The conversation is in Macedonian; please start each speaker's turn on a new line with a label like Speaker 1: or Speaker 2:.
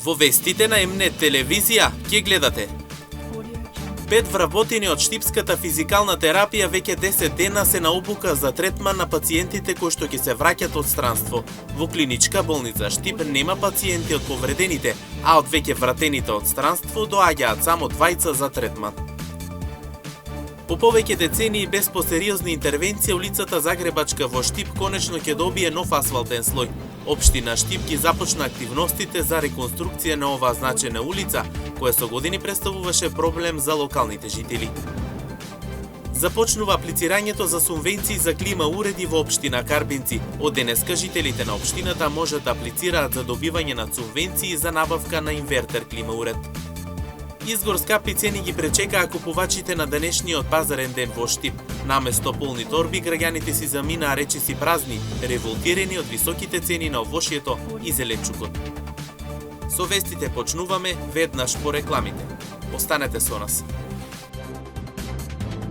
Speaker 1: Во вестите на М-нет телевизија ќе гледате: 5 вработени од штипската физикална терапија веќе 10 дена се на обука за третман на пациентите кои што ќе се враќат од странство. Во клиничка болница Штип нема пациенти од повредените, а од веќе вратените од странство доаѓаат само двајца за третман. По повеќе децении без посериозни интервенции, улицата Загребачка во Штип конечно ќе добие нов асфалтен слој. Општина Штип ги започна активностите за реконструкција на оваа значена улица, која со години представуваше проблем за локалните жители. Започнува аплицирањето за субвенции за клима уреди во општина Карбинци. Од денеска жителите на општината можат да аплицираат за добивање на субвенции за набавка на инвертер клима уред. Изгор скапи цени ги пречекаа купувачите на денешниот пазарен ден во Штип. Наместо полни торби, граѓаните си заминаа речиси празни, револтирани од високите цени на овошјето и зеленчукот. Со вестите почнуваме веднаш по рекламите. Останете со нас.